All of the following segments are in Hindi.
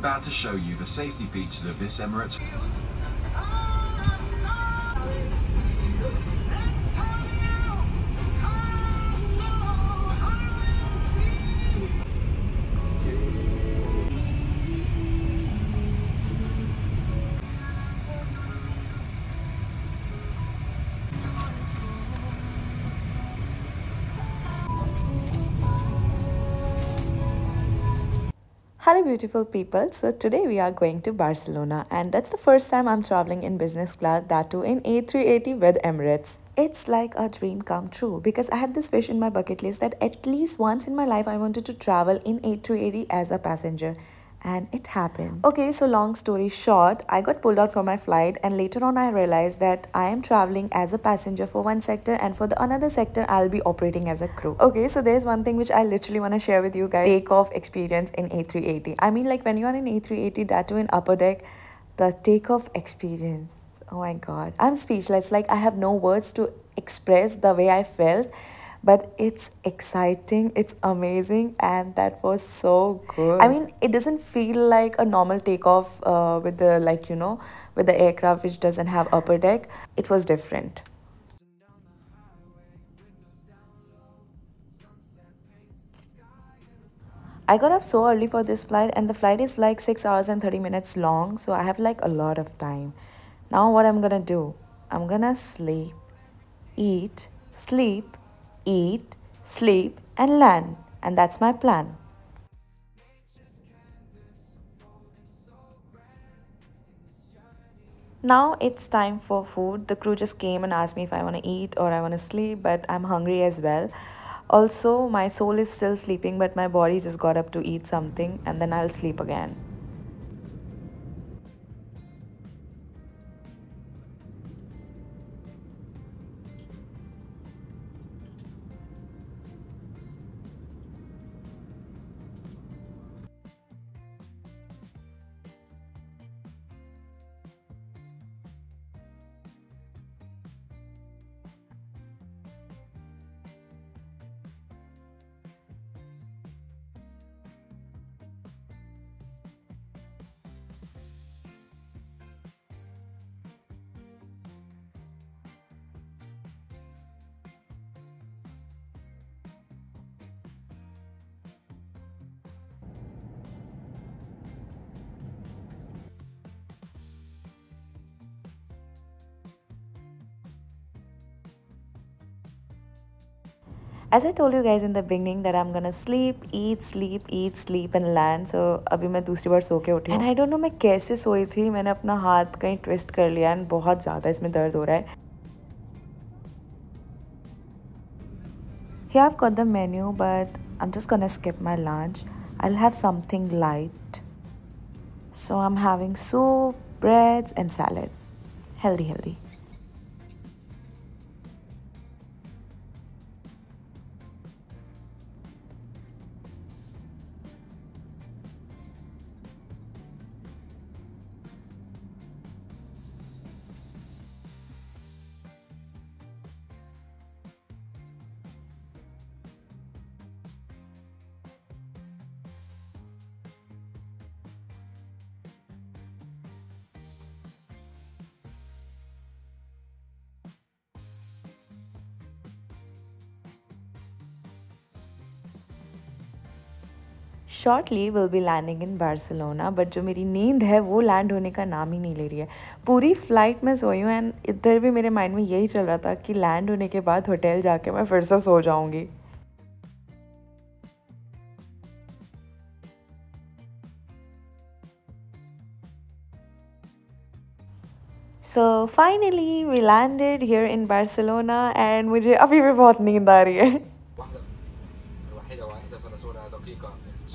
about to show you the safety features of this Emirates. Hello beautiful people, so today we are going to Barcelona and that's the first time I'm traveling in business class, that too in A380 with Emirates. It's like a dream come true because I had this wish in my bucket list that at least once in my life I wanted to travel in A380 as a passenger. And it happened. Okay, so long story short, I got pulled out for my flight and later on I realized that I am traveling as a passenger for one sector and for the another sector I'll be operating as a crew. Okay, so there's one thing which I literally want to share with you guys. Takeoff experience in A380. I mean, like when you are in A380, that too in upper deck, the takeoff experience. Oh my god, I'm speechless. Like I have no words to express the way I felt, but it's exciting, it's amazing, and that was so good. I mean, it doesn't feel like a normal takeoff with the, like, you know, with the aircraft which doesn't have upper deck. It was different. I got up so early for this flight and the flight is like 6 hours and 30 minutes long, so I have like a lot of time. Now what I'm gonna do, I'm gonna sleep, eat, sleep, eat, sleep, and land. And that's my plan. Now it's time for food. The crew just came and asked me if I want to eat or I want to sleep, but I'm hungry as well. Also, my soul is still sleeping, but my body just got up to eat something and then I'll sleep again. As I told you guys in the beginning that I'm gonna sleep, eat, sleep and land. So अभी मैं दूसरी बार सो के उठी हूँ. And I don't know मैं कैसे सोई थी. मैंने अपना हाथ कहीं ट्विस्ट कर लिया and बहुत ज़्यादा इसमें दर्द हो रहा है. Here I've got the menu, but I'm just gonna skip my lunch. I'll have something light. So I'm having soup, breads and salad. Healthy. Shortly we'll be landing in Barcelona, but जो मेरी नींद है वो लैंड होने का नाम ही नहीं ले रही है. पूरी फ्लाइट में सोई हूँ एंड इधर भी मेरे माइंड में यही चल रहा था कि लैंड होने के बाद होटल जाके मैं फिर से सो जाऊँगी. So finally we landed here in Barcelona and मुझे अभी भी बहुत नींद आ रही है.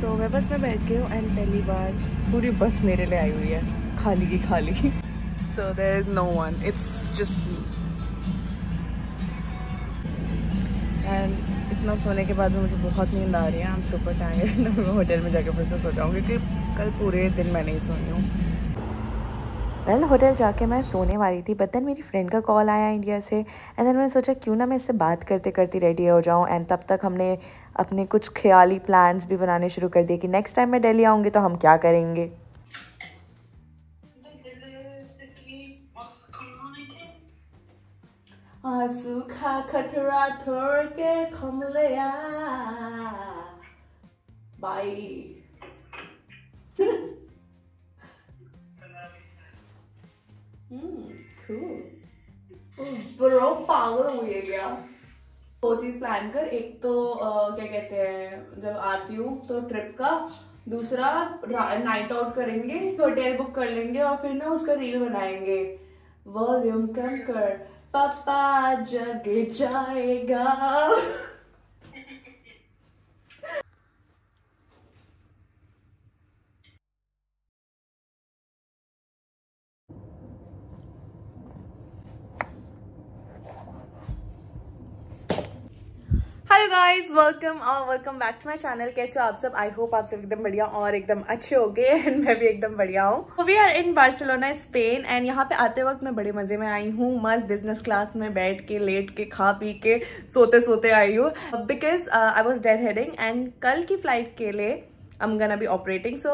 So मैं बस में बैठ गई हूँ एंड पहली बार पूरी बस मेरे लिए आई हुई है, खाली की खाली. So there is no one, it's just me. इतना सोने के बाद मुझे बहुत नींद आ रही है। I am super tired. मैं होटल में जाकर फिर से सो जाऊँगी क्योंकि कल पूरे दिन मैं नहीं सोई हूँ। वेल होटल जाके मैं सोने वाली थी, बट देन मेरी फ्रेंड का कॉल आया इंडिया से, एंड देन मैंने सोचा क्यों ना मैं इससे बात करते करते रेडी हो जाऊँ। एंड तब तक हमने अपने कुछ ख्याली प्लान्स भी बनाने शुरू कर दिए कि नेक्स्ट टाइम मैं दिल्ली आऊँगी तो हम क्या करेंगे। सूखा खतरा थोड़ के खमलिया बाई। ब्रो पागल हो गया। दो चीज प्लान कर, एक तो क्या कहते हैं जब आती हूँ तो ट्रिप का, दूसरा नाइट आउट करेंगे, होटल बुक कर लेंगे और फिर ना उसका रील बनाएंगे। वॉल्यूम कम कर पापा जग जाएगा। Hello guys, welcome back to my channel. कैसे हो आप सब? आई होप आप सब एकदम बढ़िया और एकदम अच्छे हो गए एंड मैं भी एकदम बढ़िया हूँ। We are in Barcelona Spain and यहाँ पे आते वक्त मैं बड़े मजे में आई हूँ। मस्त बिजनेस क्लास में बैठ के लेट के खा पी के सोते सोते आई हूँ because I was dead heading and कल की फ्लाइट के लिए I'm gonna be operating, so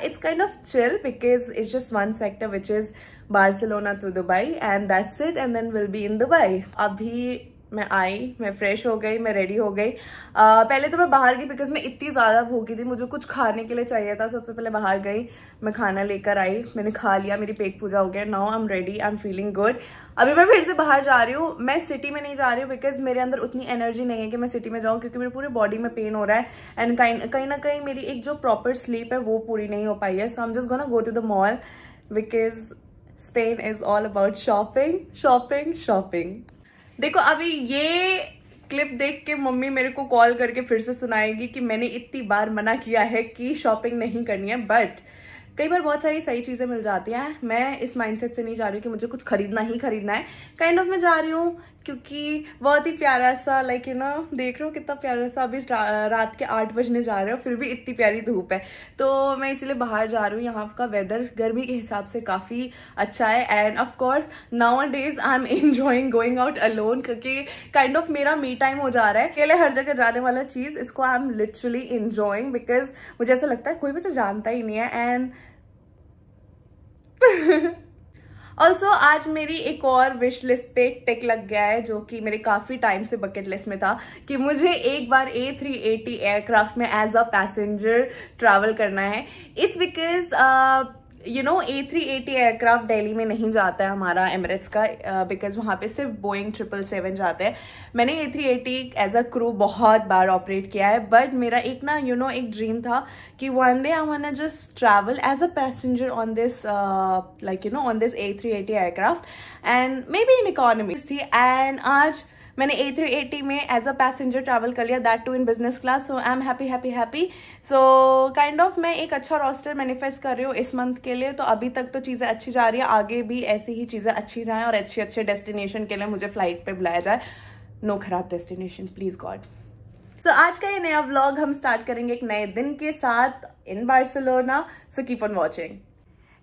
it's kind of chill because it's just one sector which is Barcelona to Dubai and that's it, and then we'll be in Dubai. अभी मैं आई, मैं फ्रेश हो गई, मैं रेडी हो गई। पहले तो मैं बाहर गई बिकॉज मैं इतनी ज़्यादा भूखी थी, मुझे कुछ खाने के लिए चाहिए था। सबसे पहले बाहर गई, मैं खाना लेकर आई, मैंने खा लिया, मेरी पेट पूजा हो गया। Now I am ready, I am feeling good. अभी मैं फिर से बाहर जा रही हूँ। मैं सिटी में नहीं जा रही हूँ बिकॉज मेरे अंदर उतनी एनर्जी नहीं है कि मैं सिटी में जाऊँ, क्योंकि मेरे पूरे बॉडी में पेन हो रहा है एंड कहीं ना कहीं मेरी एक जो प्रॉपर स्लीप है वो पूरी नहीं हो पाई है। So I am just gonna go to the mall because Spain is all about shopping shopping shopping. देखो अभी ये क्लिप देख के मम्मी मेरे को कॉल करके फिर से सुनाएगी कि मैंने इतनी बार मना किया है कि शॉपिंग नहीं करनी है, बट कई बार बहुत सारी सही चीजें मिल जाती हैं। मैं इस माइंडसेट से नहीं जा रही हूँ कि मुझे कुछ खरीदना ही खरीदना है। काइंड ऑफ मैं जा रही हूँ क्योंकि बहुत ही प्यारा सा लाइक यू नो, देख रहे हो कितना प्यारा सा, अभी रात के 8 बजने जा रहे हो फिर भी इतनी प्यारी धूप है, तो मैं इसीलिए बाहर जा रही हूँ। यहाँ का वेदर गर्मी के हिसाब से काफ़ी अच्छा है end of course now a days I am enjoying going out alone, क्योंकि काइंड ऑफ मेरा मी टाइम हो जा रहा है। अकेले हर जगह जाने वाला चीज़, इसको I am literally enjoying because मुझे ऐसा लगता है कोई मुझे जानता ही नहीं है। एंड ऑल्सो आज मेरी एक और विश लिस्ट पे टिक लग गया है, जो कि मेरे काफी टाइम से बकेट लिस्ट में था कि मुझे एक बार A380 एयरक्राफ्ट में एज अ पैसेंजर ट्रैवल करना है। It's because you know A380 aircraft Delhi में नहीं जाता है हमारा एमिरेट्स का, बिकॉज वहाँ पे सिर्फ बोइंग 777 जाते हैं। मैंने A380 एज अ क्रू बहुत बार ऑपरेट किया है, बट मेरा एक ना यू नो एक ड्रीम था कि one day I want just travel as a passenger on this like you know on this A380 aircraft and maybe in economy थी। एंड आज मैंने A380 में एज अ पैसेंजर ट्रैवल कर लिया, that too in business class. So I am happy. So kind of मैं एक अच्छा रोस्टर मैनिफेस्ट कर रही हूँ इस मंथ के लिए। तो अभी तक तो चीज़ें अच्छी जा रही है, आगे भी ऐसी ही चीज़ें अच्छी जाएं और अच्छे डेस्टिनेशन के लिए मुझे फ्लाइट पे बुलाया जाए। नो खराब डेस्टिनेशन प्लीज गॉड। तो आज का ये नया व्लॉग हम स्टार्ट करेंगे एक नए दिन के साथ इन Barcelona. So keep on watching.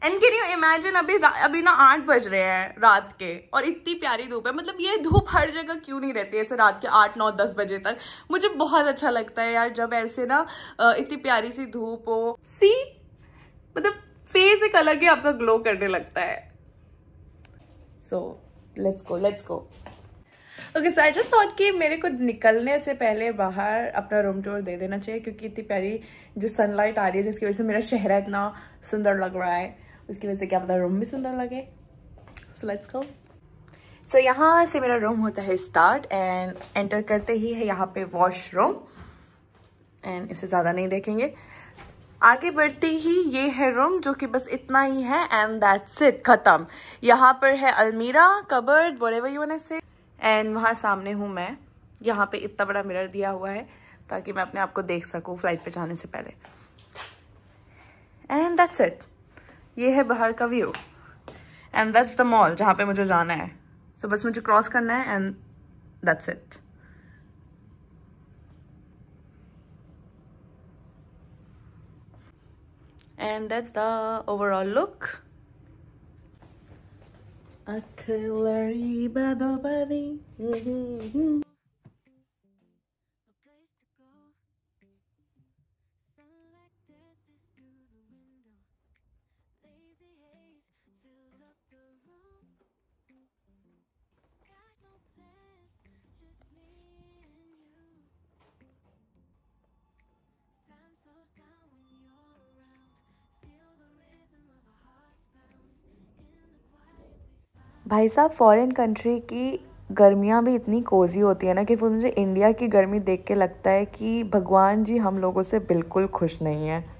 And can you imagine अभी ना 8 बज रहे हैं रात के और इतनी प्यारी धूप है। मतलब ये धूप हर जगह क्यों नहीं रहती है ऐसे रात के 8, 9, 10 बजे तक। मुझे बहुत अच्छा लगता है यार जब ऐसे ना इतनी प्यारी सी धूप हो। सी मतलब फेस एक अलग ही आपका ग्लो करने लगता है। So let's go. Okay so I just thought कि मेरे को निकलने से पहले बाहर अपना रूम टूर दे देना चाहिए, क्योंकि इतनी प्यारी जो सनलाइट आ रही है जिसकी वजह से मेरा शहर इतना सुंदर लग रहा है, उसकी वजह से क्या पता रूम भी सुंदर लगे। So let's go. सो यहाँ से मेरा रूम होता है स्टार्ट एंड एंटर करते ही है यहाँ पे वॉशरूम एंड इससे ज़्यादा नहीं देखेंगे। आगे बढ़ते ही ये है रूम जो कि बस इतना ही है एंड दैट्स इट, खत्म। यहाँ पर है अलमीरा, cupboard, whatever you want to say. And वहाँ सामने हूँ मैं। यहाँ पे इतना बड़ा मिरर दिया हुआ है ताकि मैं अपने आप को देख सकूँ फ्लाइट पे जाने से पहले। एंड दैट्स इट, ये है बाहर का view and that's the mall जहाँ पे मुझे जाना है। सो बस मुझे क्रॉस करना है and that's it. and that's the overall look. Artillery badobadi. भाई साहब, फॉरेन कंट्री की गर्मियाँ भी इतनी कोजी होती है ना कि वो मुझे इंडिया की गर्मी देख के लगता है कि भगवान जी हम लोगों से बिल्कुल खुश नहीं है।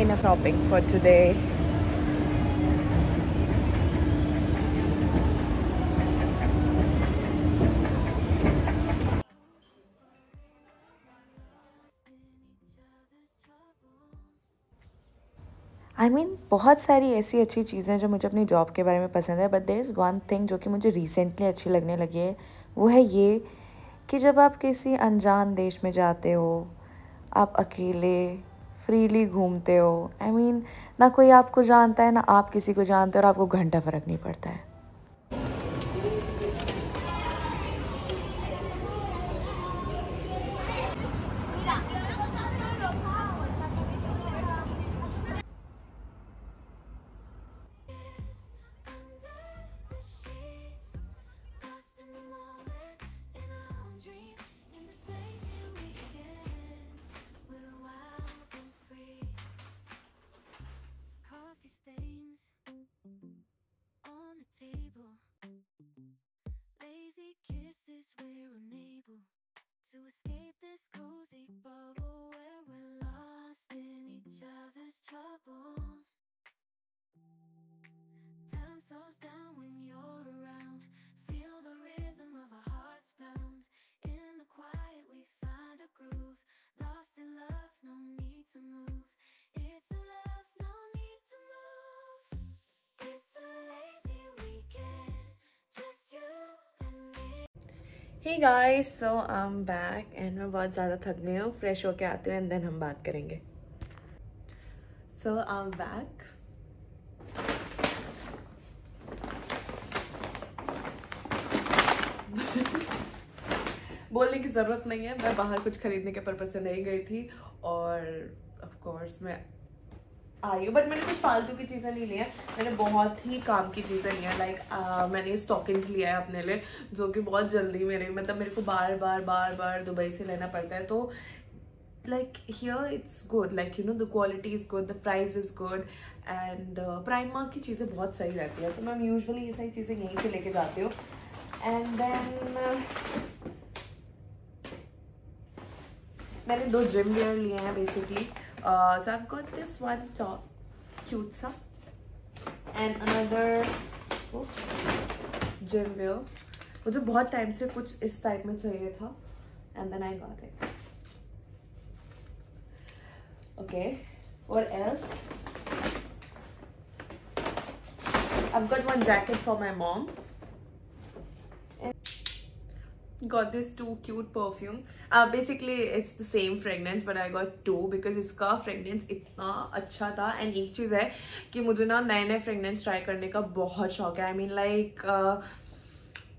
Enough shopping for today. I mean, बहुत सारी ऐसी अच्छी चीज़ें जो मुझे अपनी जॉब के बारे में पसंद है, but there is one thing जो कि मुझे रिसेंटली अच्छी लगने लगी है। वो है ये कि जब आप किसी अनजान देश में जाते हो, आप अकेले फ्रीली घूमते हो। आई मीन, ना कोई आपको जानता है ना आप किसी को जानते हो, और आपको घंटा फ़र्क नहीं पड़ता है। Hey guys, so I'm back and मैं बहुत ज़्यादा थक गई हूँ। फ्रेश होके आती हूँ एंड देन हम बात करेंगे। So I'm back. बोलने की ज़रूरत नहीं है, मैं बाहर कुछ खरीदने के पर्पज़ से नहीं गई थी और ऑफ कोर्स मैं आई हूँ, बट मैंने कुछ फालतू की चीज़ें नहीं ली हैं। मैंने बहुत ही काम की चीज़ें ली हैं। लाइक मैंने स्टॉकिंग्स लिया है अपने लिए, जो कि बहुत जल्दी मेरे को बार बार दुबई से लेना पड़ता है। तो like here it's good, like you know the quality is good, the price is good, and Primark की चीज़ें बहुत सही रहती है, तो मैं usually ये सारी चीज़ें यहीं से लेके जाती हूँ. And then मैंने 2 gym wear लिए हैं basically. So I've got this one top, cute सा, and another gym wear. मुझे बहुत टाइम से कुछ इस टाइप में चाहिए था, and then I got it. Okay, what else? I've got one jacket for my mom. Got this 2 cute perfume. Basically it's the same fragrance but I got 2 because इसका fragrance इतना अच्छा था. And एक चीज़ है कि मुझे ना नए नए fragrance try करने का बहुत शौक है. I mean like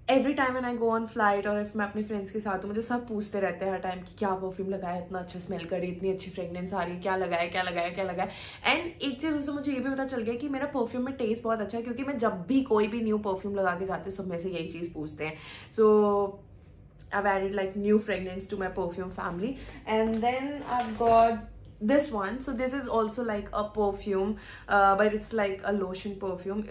every time when I go on flight और if मैं अपने फ्रेंड्स के साथ हूँ, मुझे सब पूछते रहते हैं हर टाइम कि क्या परफ्यूम लगाया, इतना अच्छा स्मेल कर रही, इतनी अच्छी फ्रेगनेंस आ रही है, क्या लगाया क्या लगाया क्या लगाया. एंड एक चीज़ उससे मुझे ये भी पता चल गया कि मेरा परफ्यूम में टेस्ट बहुत अच्छा है, क्योंकि मैं जब भी कोई भी न्यू परफ्यूम लगा के जाती हूँ सब में से यही चीज़ पूछते हैं. सो I've added like new fragrance to my perfume family. And then I've got this one. So this is also like a perfume, but it's like a lotion perfume.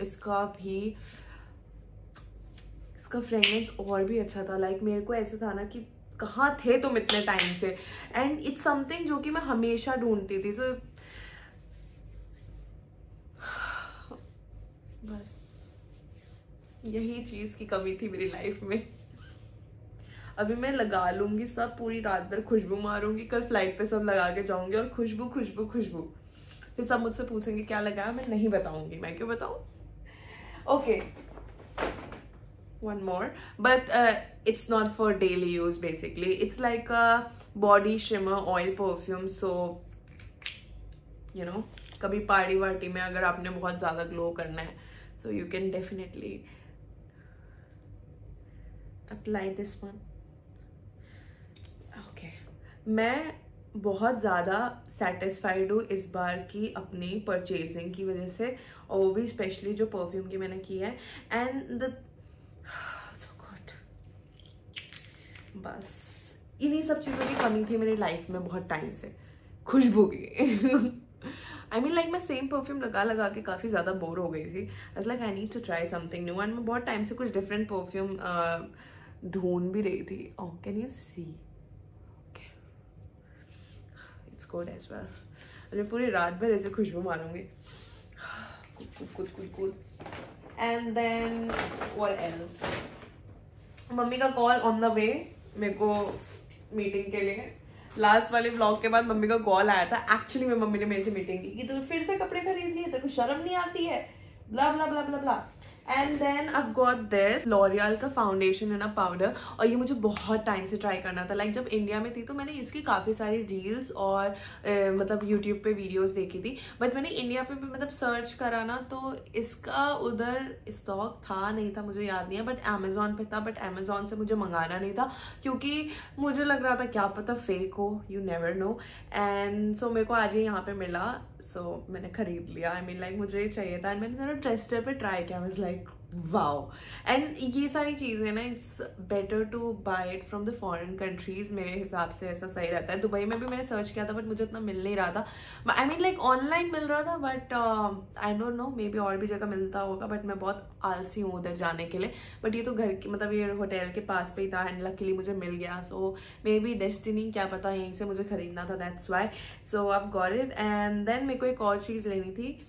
इसका फ्रेगरेंस और भी अच्छा था. लाइक मेरे को ऐसा था ना कि कहाँ थे तुम इतने टाइम से, एंड इट्स समथिंग जो कि मैं हमेशा ढूंढती थी. सो बस यही चीज़ की कमी थी मेरी लाइफ में. अभी मैं लगा लूंगी सब, पूरी रात भर खुशबू मारूंगी, कल फ्लाइट पे सब लगा के जाऊंगी और खुशबू खुशबू खुशबू. फिर सब मुझसे पूछेंगे क्या लगाया, मैं नहीं बताऊंगी. मैं क्यों बताऊं? Okay, one more, but it's not for daily use. Basically it's like a body shimmer oil perfume. So you know, कभी पार्टी वार्टी में अगर आपने बहुत ज़्यादा ग्लो करना है, so you can definitely apply this one. Okay, मैं बहुत ज़्यादा सेटिस्फाइड हूँ इस बार की अपनी परचेजिंग की वजह से, और वो भी स्पेशली जो परफ्यूम की मैंने की है. And the so good. बस इन्हीं सब चीज़ों की कमी थी मेरी लाइफ में बहुत टाइम से, खुशबू की. आई मीन लाइक मैं सेम परफ्यूम लगा लगा के काफ़ी ज़्यादा बोर हो गई थी. I like I need to try something new, and मैं बहुत टाइम से कुछ डिफरेंट परफ्यूम ढूंढ भी रही थी. Oh, can you see? It's good as well. मैं पूरी रात भर ऐसे खुशबू मारूंगी. कुछ. And then what else? मम्मी का कॉल ऑन द वे मेरे को मीटिंग के लिए. लास्ट वाले व्लॉग के बाद मम्मी का कॉल आया था. एक्चुअली में मम्मी ने मेरे से मीटिंग की कि तू फिर से कपड़े खरीद लिए, तेरे को शर्म नहीं आती है, blah blah blah blah blah. And then I've got this L'Oreal का फाउंडेशन एंड पाउडर, और ये मुझे बहुत टाइम से ट्राई करना था. लाइक जब इंडिया में थी तो मैंने इसकी काफ़ी सारी रील्स और मतलब यूट्यूब पे वीडियोस देखी थी, बट मैंने इंडिया पे भी मतलब सर्च करा ना तो इसका उधर स्टॉक था नहीं था, मुझे याद नहीं है, बट अमेजोन पे था. बट अमेजोन से मुझे मंगाना नहीं था क्योंकि मुझे लग रहा था क्या पता फेक हो, you never know. And so मेरे को आज ही यहाँ पे मिला, सो मैंने खरीद लिया. आई मीन लाइक मुझे चाहिए था, एंड मैंने ज़रा टेस्टर पे ट्राई किया. Was like wow. एंड ये सारी चीज़ें ना, it's better to buy it from the foreign countries. मेरे हिसाब से ऐसा सही रहता है. दुबई में भी मैंने सर्च किया था बट मुझे इतना मिल नहीं रहा था. आई मीन लाइक ऑनलाइन मिल रहा था, but I don't know, may be और भी जगह मिलता होगा, बट मैं बहुत आलसी हूँ उधर जाने के लिए. बट ये तो घर की मतलब ये होटल के पास पे ही था, एंड लकीली मुझे मिल गया. सो मे बी डेस्टिनी, क्या पता यहीं से मुझे खरीदना था, that's why. So I got it. And then मेरे को एक और चीज़ लेनी थी,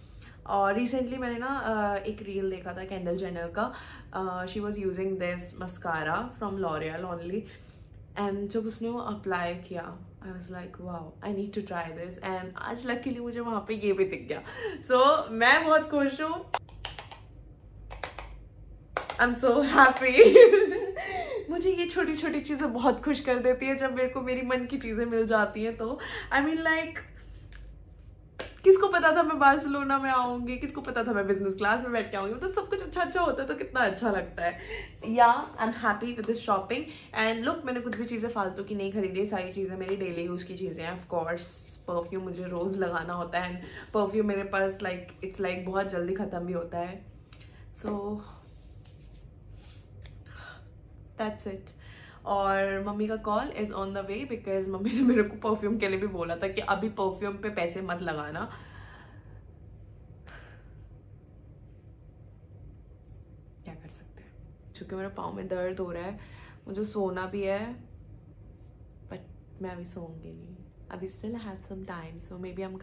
और रिसेंटली मैंने ना एक रील देखा था केंडल जेनर का. She was using this mascara from L'Oreal only, and जब उसने वो अप्लाई किया I was like wow, I need to try this. And आज लकीली मुझे वहाँ पे ये भी दिख गया. सो मैं बहुत खुश हूँ. I am so happy. मुझे ये छोटी छोटी चीज़ें बहुत खुश कर देती है जब मेरे को मेरी मन की चीज़ें मिल जाती हैं. तो आई मीन लाइक किसको पता था मैं बार्सिलोना में आऊंगी, किसको पता था मैं बिजनेस क्लास में बैठ के आऊंगी. मतलब सब कुछ अच्छा अच्छा होता है तो कितना अच्छा लगता है. या आई am happy with this shopping. And look, मैंने कुछ भी चीज़ें फालतू की नहीं खरीदी. सारी चीज़ें मेरी डेली यूज़ की चीज़ें हैं. ऑफ कोर्स परफ्यूम मुझे रोज़ लगाना होता है, एंड परफ्यूम मेरे पास लाइक इट्स लाइक बहुत जल्दी ख़त्म भी होता है. So that's it. और मम्मी का call is on the way because mummy ने मेरे को परफ्यूम के लिए भी बोला था कि अभी परफ्यूम पे पैसे मत लगाना। क्या कर सकते हैं, क्योंकि मेरे पाँव में दर्द हो रहा है, मुझे सोना भी है, बट मैं अभी सोऊंगी नहीं, अभी still have some time, so maybe I'm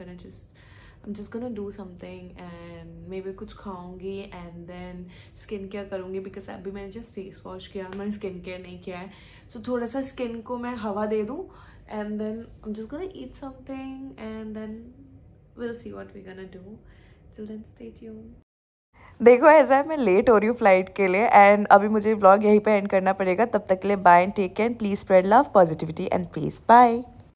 just gonna do something and maybe कुछ खाऊंगी and then स्किन केयर करूंगी because अभी मैंने just फेस वॉश किया, मैंने स्किन केयर नहीं किया है, so थोड़ा सा स्किन को मैं हवा दे दूँ and then I'm just gonna eat something and then we'll see what we're gonna do. Till then stay tuned. देखो ऐसा है, मैं लेट हो रही हूँ फ्लाइट के लिए एंड अभी मुझे व्लॉग यहीं पे एंड करना पड़ेगा। तब तक के लिए bye and take care, please spread love, positivity and peace. Bye.